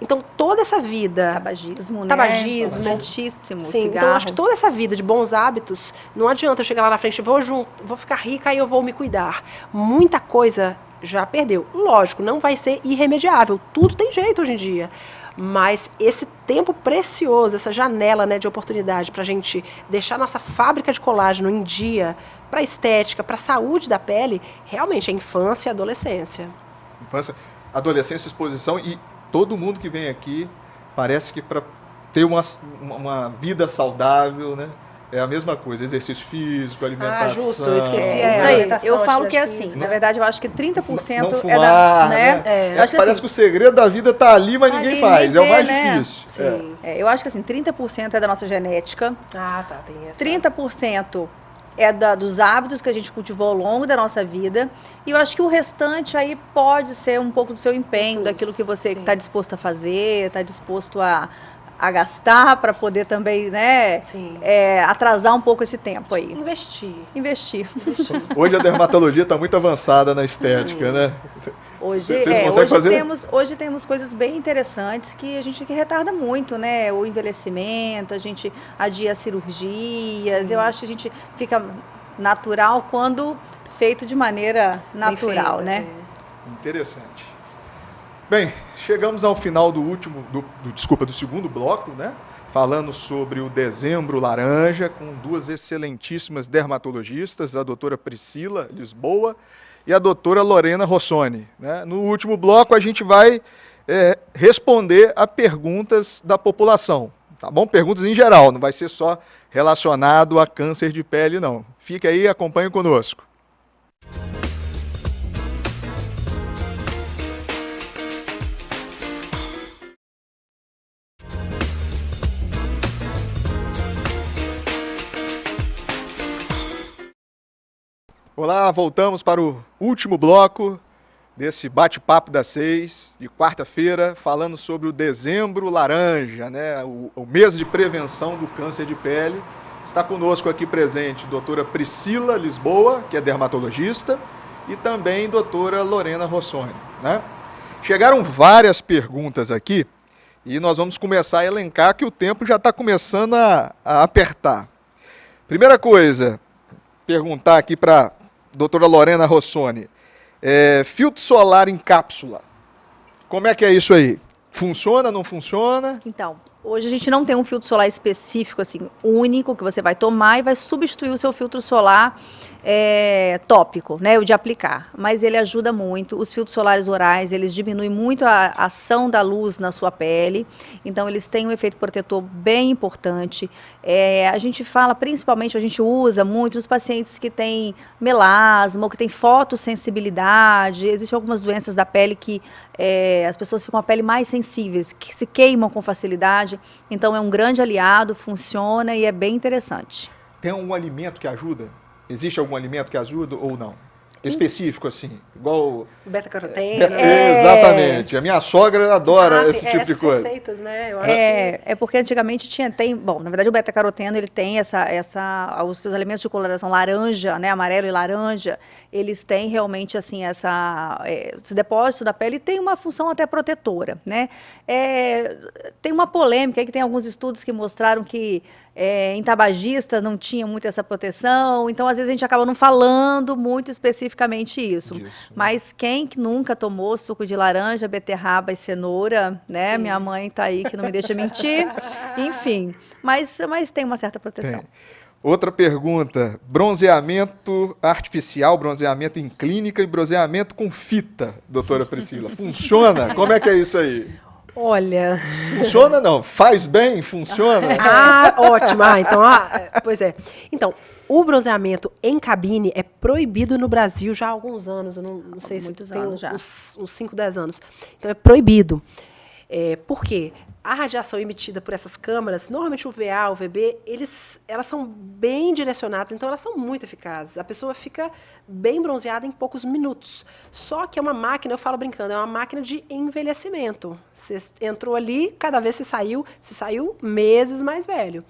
Então, toda essa vida... Tabagismo, Altíssimo, sim, cigarro. Então, eu acho que toda essa vida de bons hábitos, não adianta eu chegar lá na frente, vou ficar rica e eu vou me cuidar. Muita coisa já perdeu. Lógico, não vai ser irremediável. Tudo tem jeito hoje em dia. Mas esse tempo precioso, essa janela de oportunidade para a gente deixar nossa fábrica de colágeno em dia, para estética, para a saúde da pele, realmente é infância e adolescência. Infância, adolescência, exposição e... Todo mundo que vem aqui parece que para ter uma vida saudável, né? É a mesma coisa, exercício físico, alimentação. Justo, eu esqueci. Isso aí, eu falo que é assim, na verdade eu acho que 30% não fumar, né? Parece que o segredo da vida está ali, mas ninguém faz, é o mais difícil. Sim. Eu acho que assim, 30% é da nossa genética, tem essa. 30% dos hábitos que a gente cultivou ao longo da nossa vida, e eu acho que o restante aí pode ser um pouco do seu empenho, daquilo que você está disposto a fazer, está disposto a gastar para poder também, atrasar um pouco esse tempo aí. Investir. Hoje a dermatologia está muito avançada na estética, né? Hoje temos coisas bem interessantes que a gente retarda muito, né? O envelhecimento, a gente adia cirurgias. Sim. Eu acho que a gente fica natural quando feito de maneira natural, feita, né? Interessante. Bem, chegamos ao final do segundo bloco, né? Falando sobre o Dezembro Laranja, com duas excelentíssimas dermatologistas, a doutora Priscila Lisboa e a doutora Lorena Rossoni, né? No último bloco, a gente vai responder a perguntas da população, tá bom? Perguntas em geral, não vai ser só relacionado a câncer de pele, não. Fique aí e acompanhe conosco. Olá, voltamos para o último bloco desse bate-papo das 6, de quarta-feira, falando sobre o Dezembro Laranja, né? O mês de prevenção do câncer de pele. Está conosco aqui presente a doutora Priscila Lisboa, que é dermatologista, e também a doutora Lorena Rossoni, né? Chegaram várias perguntas aqui e nós vamos começar a elencar que o tempo já está começando a apertar. Primeira coisa, perguntar aqui para doutora Lorena Rossoni, filtro solar em cápsula, como é que é isso aí? Funciona, não funciona? Então, hoje a gente não tem um filtro solar específico, assim, único, que você vai tomar e vai substituir o seu filtro solar tópico, né, o de aplicar. Mas ele ajuda muito. Os filtros solares orais, eles diminuem muito a ação da luz na sua pele. Então, eles têm um efeito protetor bem importante. A gente fala, principalmente, a gente usa muito nos pacientes que têm melasma ou que têm fotossensibilidade. Existem algumas doenças da pele que as pessoas ficam com a pele mais sensíveis, que se queimam com facilidade. Então, é um grande aliado, funciona e é bem interessante. Tem um alimento que ajuda? Existe algum alimento que ajuda ou não? Específico, assim, igual... Beta-caroteno. Exatamente. A minha sogra adora esse tipo de coisa. Receitas, né? Eu acho porque antigamente bom, na verdade o beta-caroteno, ele tem os seus elementos de coloração laranja, né, amarelo e laranja, eles têm realmente, assim, esse depósito da pele e tem uma função até protetora, né? Tem uma polêmica aí que tem alguns estudos que mostraram que em tabagista não tinha muito essa proteção, então às vezes a gente acaba não falando muito especificamente isso. Mas quem que nunca tomou suco de laranja, beterraba e cenoura, né? Sim. Minha mãe está aí que não me deixa mentir. Enfim, mas tem uma certa proteção. Outra pergunta, bronzeamento artificial, bronzeamento em clínica e bronzeamento com fita, doutora Priscila, funciona? Como é que é isso aí? Olha... Funciona não? Faz bem? Funciona? Ótimo. Então, pois é. Então, o bronzeamento em cabine é proibido no Brasil já há alguns anos, eu não sei se tem uns 5, 10 anos. Então, é proibido. Por quê? A radiação emitida por essas câmaras, normalmente o VA, o VB, elas são bem direcionadas, então elas são muito eficazes. A pessoa fica bem bronzeada em poucos minutos. Só que é uma máquina, eu falo brincando, é uma máquina de envelhecimento. Você entrou ali, cada vez você saiu meses mais velho.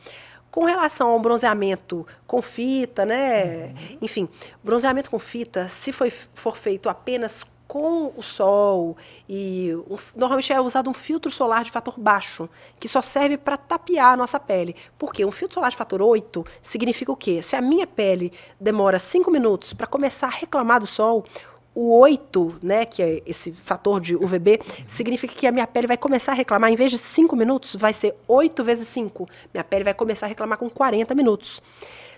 Com relação ao bronzeamento com fita, né? Enfim, bronzeamento com fita, se for feito apenas com o sol, normalmente é usado um filtro solar de fator baixo, que só serve para tapear a nossa pele. Por quê? Um filtro solar de fator 8 significa o quê? Se a minha pele demora 5 minutos para começar a reclamar do sol, o 8, né, que é esse fator de UVB, significa que a minha pele vai começar a reclamar, em vez de 5 minutos, vai ser 8 vezes 5. Minha pele vai começar a reclamar com 40 minutos.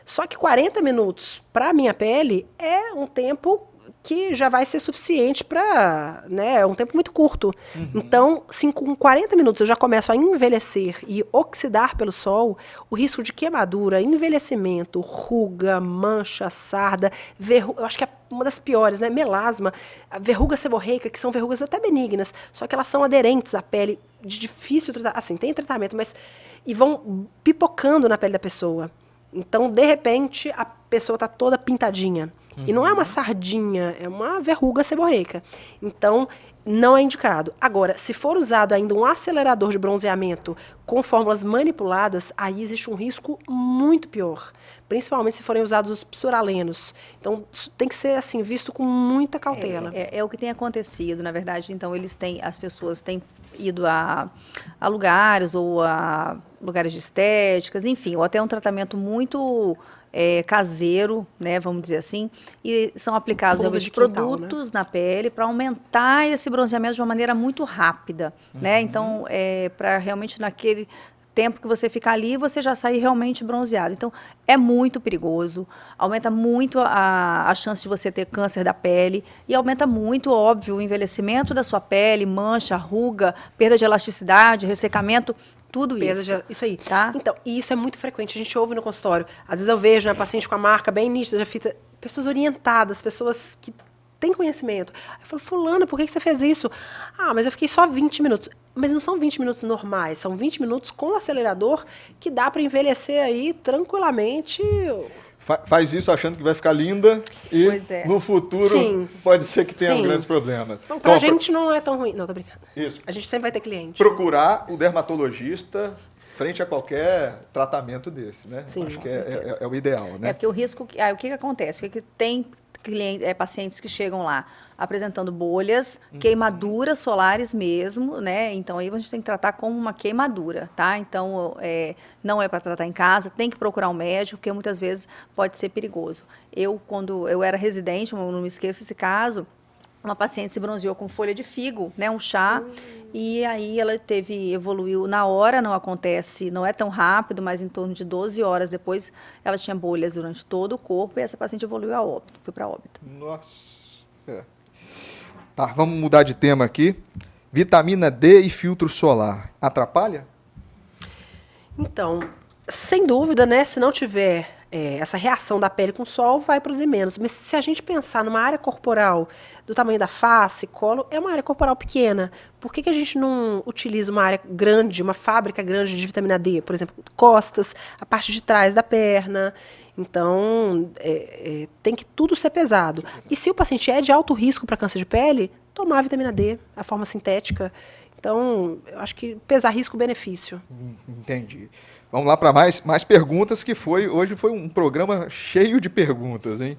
Só que 40 minutos para a minha pele é um tempo que já vai ser suficiente para, né, é um tempo muito curto. Então, se com 40 minutos eu já começo a envelhecer e oxidar pelo sol, o risco de queimadura, envelhecimento, ruga, mancha, sarda, eu acho que é uma das piores, né, melasma, a verruga seborreica, que são verrugas até benignas, só que elas são aderentes à pele, de difícil tratamento, assim, tem tratamento, mas e vão pipocando na pele da pessoa. Então, de repente, a pessoa está toda pintadinha. E não é uma sardinha, é uma verruga seborreica. Então, não é indicado. Agora, se for usado ainda um acelerador de bronzeamento com fórmulas manipuladas, aí existe um risco muito pior. Principalmente se forem usados os psorialenos. Então, tem que ser assim, visto com muita cautela. É o que tem acontecido, na verdade. Então, as pessoas têm ido a lugares ou a lugares de estéticas, enfim, ou até um tratamento muito caseiro, né, vamos dizer assim, e são aplicados produtos, né, na pele para aumentar esse bronzeamento de uma maneira muito rápida, né? Então, para realmente naquele tempo que você ficar ali, você já sair realmente bronzeado. Então, é muito perigoso, aumenta muito a chance de você ter câncer da pele e aumenta muito, óbvio, o envelhecimento da sua pele, mancha, ruga, perda de elasticidade, ressecamento, tudo isso. Isso aí. Tá? Então, e isso é muito frequente, a gente ouve no consultório. Às vezes eu vejo, né, paciente com a marca bem nítida, já fita, pessoas orientadas, pessoas que têm conhecimento. Eu falo, fulana, por que você fez isso? Ah, mas eu fiquei só 20 minutos. Mas não são 20 minutos normais, são 20 minutos com o acelerador que dá para envelhecer aí tranquilamente. Faz isso achando que vai ficar linda e no futuro pode ser que tenha grandes problemas. Então, pra gente não é tão ruim. Não, tô brincando. Isso. A gente sempre vai ter cliente. Procurar o dermatologista frente a qualquer tratamento desse, né? Sim, acho que é o ideal, né? É porque o risco... o que acontece? Que tem pacientes que chegam lá apresentando bolhas, queimaduras solares mesmo, né? Então, aí a gente tem que tratar como uma queimadura, tá? Então, não é para tratar em casa, tem que procurar um médico, porque muitas vezes pode ser perigoso. Quando eu era residente, eu não me esqueço esse caso, uma paciente se bronzeou com folha de figo, né? Um chá, e aí ela evoluiu na hora, não acontece, não é tão rápido, mas em torno de 12 horas depois, ela tinha bolhas durante todo o corpo e essa paciente evoluiu a óbito, foi para óbito. Nossa, Tá, vamos mudar de tema aqui. Vitamina D e filtro solar, atrapalha? Então, sem dúvida, né? Se não tiver essa reação da pele com o sol, vai produzir menos. Mas se a gente pensar numa área corporal do tamanho da face, colo, é uma área corporal pequena. Por que a gente não utiliza uma área grande, uma fábrica grande de vitamina D? Por exemplo, costas, a parte de trás da perna. Então, tem que tudo ser pesado. E se o paciente é de alto risco para câncer de pele, tomar a vitamina D, a forma sintética. Então, eu acho que pesar risco-benefício. Entendi. Vamos lá para mais perguntas, que hoje foi um programa cheio de perguntas, hein?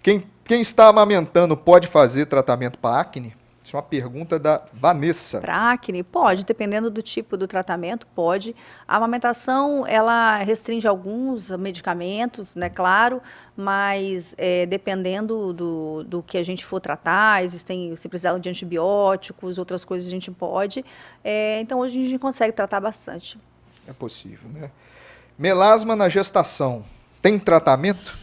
Quem está amamentando pode fazer tratamento para acne? Isso é uma pergunta da Vanessa. Para acne, pode, dependendo do tipo do tratamento, pode. A amamentação, ela restringe alguns medicamentos, né, claro, mas dependendo do que a gente for tratar, se precisar de antibióticos, outras coisas a gente pode. Então, hoje a gente consegue tratar bastante. É possível, né? Melasma na gestação, tem tratamento?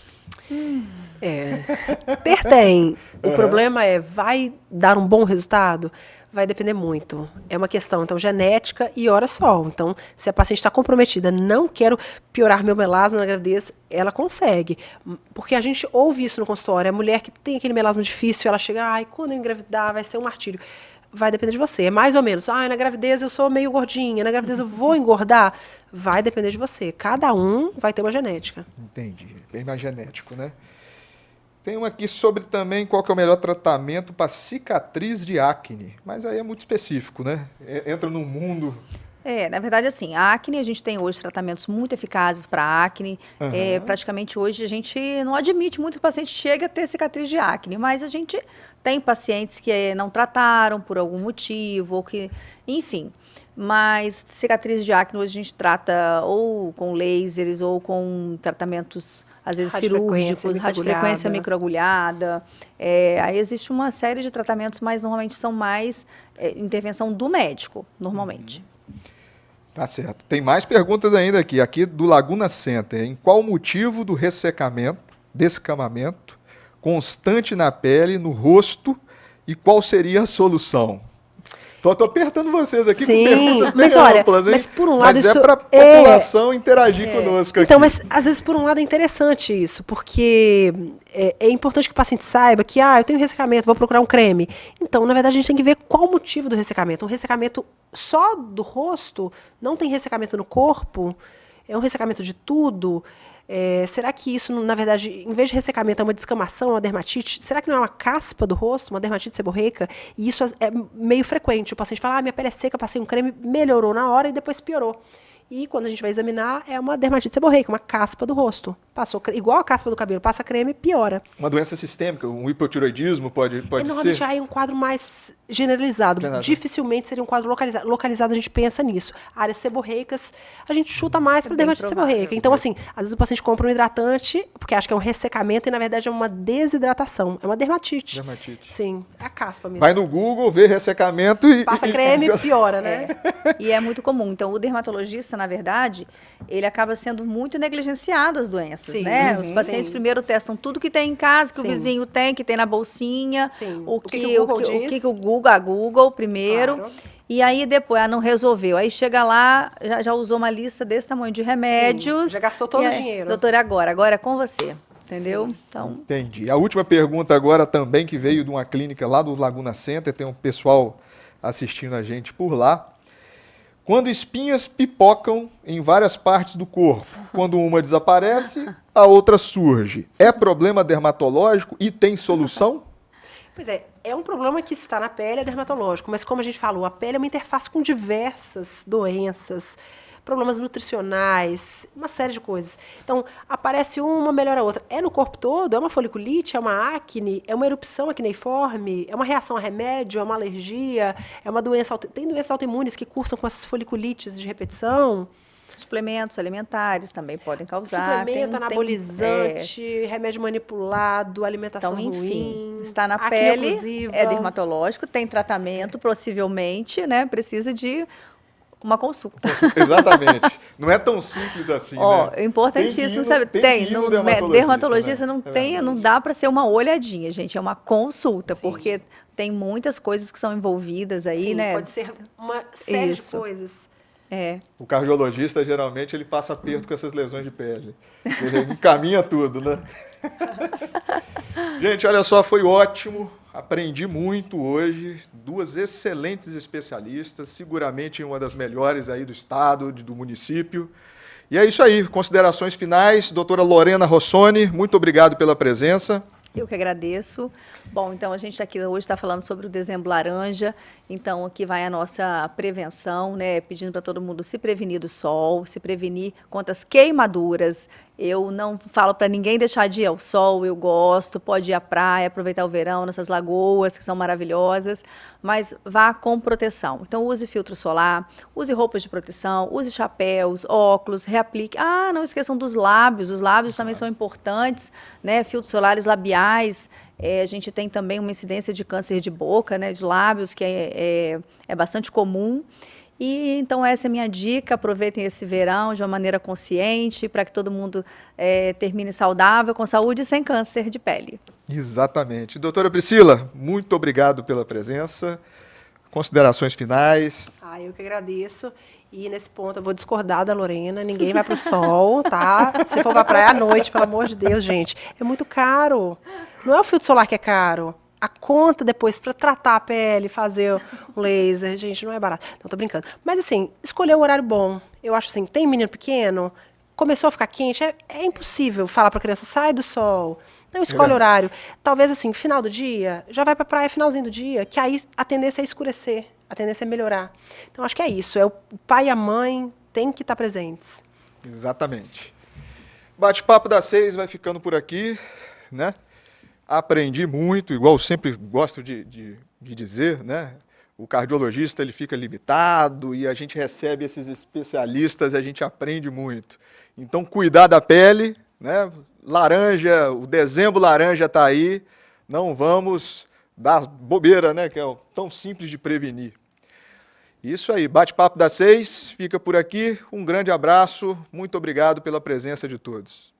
Tem. O problema vai dar um bom resultado? Vai depender muito. É uma questão, então, genética e hora sol. Então, se a paciente está comprometida, não quero piorar meu melasma na gravidez, ela consegue. Porque a gente ouve isso no consultório. A mulher que tem aquele melasma difícil, ela chega, quando eu engravidar vai ser um martírio. Vai depender de você. É mais ou menos, na gravidez eu sou meio gordinha, na gravidez eu vou engordar. Vai depender de você. Cada um vai ter uma genética. Entendi. Bem mais genético, né? Tem um aqui sobre também qual que é o melhor tratamento para cicatriz de acne. Mas aí é muito específico, né? Entra num mundo... Na verdade, assim, a acne, a gente tem hoje tratamentos muito eficazes para acne. Praticamente hoje a gente não admite muito que o paciente chegue a ter cicatriz de acne, mas a gente tem pacientes que não trataram por algum motivo, ou que, enfim. Mas cicatriz de acne hoje a gente trata ou com lasers ou com tratamentos, às vezes, cirúrgicos, radiofrequência microagulhada. Aí existe uma série de tratamentos, mas normalmente são mais intervenção do médico, normalmente. Tá certo. Tem mais perguntas ainda aqui do Laguna Center. Em qual motivo do descamamento constante na pele, no rosto, e qual seria a solução? Tô apertando vocês aqui com perguntas bem amplas, hein? Mas por um lado isso para a população interagir conosco aqui. Então, mas às vezes por um lado é interessante isso, porque é importante que o paciente saiba que, eu tenho ressecamento, vou procurar um creme. Então, na verdade, a gente tem que ver qual o motivo do ressecamento. Um ressecamento só do rosto, não tem ressecamento no corpo, é um ressecamento de tudo. Será que isso, na verdade, em vez de ressecamento, é uma descamação, uma dermatite? Será que não é uma caspa do rosto, uma dermatite seborreica? E isso é meio frequente. O paciente fala, minha pele é seca, passei um creme, melhorou na hora e depois piorou. E quando a gente vai examinar, é uma dermatite seborreica, uma caspa do rosto. Passou igual a caspa do cabelo, passa creme, piora. Uma doença sistêmica, um hipotiroidismo pode normalmente ser? Aí é um quadro mais generalizado. Dificilmente seria um quadro localizado. Localizado a gente pensa nisso. Áreas seborreicas, a gente chuta mais para dermatite seborreica. Então, assim, às vezes o paciente compra um hidratante, porque acha que é um ressecamento, e na verdade é uma desidratação. É uma dermatite. Dermatite. Sim, é a caspa mesmo. Vai no Google, vê ressecamento e... Passa creme e piora, né? E é muito comum. Então, o dermatologista, na verdade, ele acaba sendo muito negligenciado as doenças, né? Os pacientes primeiro testam tudo que tem em casa, que o vizinho tem, que tem na bolsinha, o que o Google primeiro. Claro. E aí depois, não resolveu. Aí chega lá, já usou uma lista desse tamanho de remédios. Já gastou todo o dinheiro. Doutora, agora é com você. Entendeu? Então... Entendi. A última pergunta agora também, que veio de uma clínica lá do Laguna Center, tem um pessoal assistindo a gente por lá. Quando espinhas pipocam em várias partes do corpo, quando uma desaparece, a outra surge. É problema dermatológico e tem solução? Pois é um problema que está na pele, é dermatológico, mas como a gente falou, a pele é uma interface com diversas doenças, problemas nutricionais, uma série de coisas. Então, aparece uma, melhora a outra. É no corpo todo? É uma foliculite? É uma acne? É uma erupção acneiforme? É uma reação a remédio? É uma alergia? É uma doença... Tem doenças autoimunes que cursam com essas foliculites de repetição? Suplementos alimentares também podem causar. Suplemento, anabolizante, remédio manipulado, alimentação então, enfim, ruim. Está na pele, oclusiva. É dermatológico, tem tratamento, possivelmente, né? Precisa de uma consulta. Exatamente. Não é tão simples assim, né? É importantíssimo, sabe? No dermatologista, né? Não dá para ser uma olhadinha, gente. É uma consulta, porque tem muitas coisas que são envolvidas aí, né? Pode ser uma série de coisas. O cardiologista, geralmente, ele passa aperto com essas lesões de pele. Ele encaminha tudo, né? Gente, olha só, foi ótimo. Aprendi muito hoje. 2 excelentes especialistas, seguramente uma das melhores aí do estado, do município. E é isso aí. Considerações finais. Doutora Lorena Rossoni, muito obrigado pela presença. Eu que agradeço. Bom, então a gente aqui hoje está falando sobre o Dezembro Laranja, então aqui vai a nossa prevenção, né, pedindo para todo mundo se prevenir do sol, se prevenir contra as queimaduras, Eu não falo para ninguém deixar de ir ao sol, eu gosto, pode ir à praia, aproveitar o verão nessas lagoas que são maravilhosas, mas vá com proteção. Então use filtro solar, use roupas de proteção, use chapéus, óculos, reaplique. Ah, não esqueçam dos lábios, os lábios também são importantes, né? Filtros solares labiais. A gente tem também uma incidência de câncer de boca, né, de lábios, que é bastante comum. E então essa é a minha dica, aproveitem esse verão de uma maneira consciente, para que todo mundo termine saudável, com saúde e sem câncer de pele. Exatamente. Doutora Priscila, muito obrigado pela presença. Considerações finais. Eu que agradeço. E nesse ponto eu vou discordar da Lorena, ninguém vai para o sol, tá? Se for para a praia à noite, pelo amor de Deus, gente, é muito caro. Não é o filtro solar que é caro. A conta depois para tratar a pele, fazer um laser, gente, não é barato. Não, tô brincando. Mas assim, escolher o horário bom. Eu acho assim, tem menino pequeno, começou a ficar quente, é impossível falar para a criança, sai do sol. Não escolhe horário. Talvez assim, final do dia, já vai para a praia finalzinho do dia, que aí a tendência é escurecer, a tendência é melhorar. Então acho que é isso, o pai e a mãe têm que estar presentes. Exatamente. Bate-papo das 6 vai ficando por aqui, né? Aprendi muito, igual eu sempre gosto de dizer, né? O cardiologista ele fica limitado e a gente recebe esses especialistas e a gente aprende muito. Então, cuidar da pele, né? Laranja, o dezembro laranja está aí, não vamos dar bobeira, né? Que é tão simples de prevenir. Isso aí, bate-papo das 6, fica por aqui. Um grande abraço, muito obrigado pela presença de todos.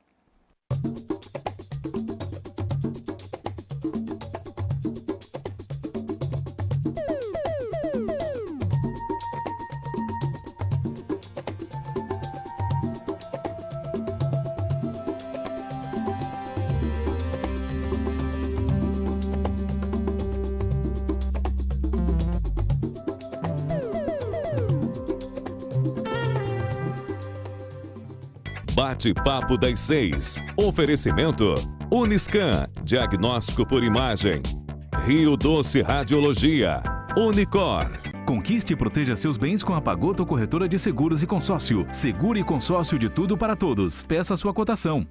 Bate-papo das 6. Oferecimento Uniscan, diagnóstico por imagem. Rio Doce Radiologia. Unicor. Conquiste e proteja seus bens com a Pagoto Corretora de Seguros e Consórcio. Seguro e consórcio de tudo para todos. Peça sua cotação.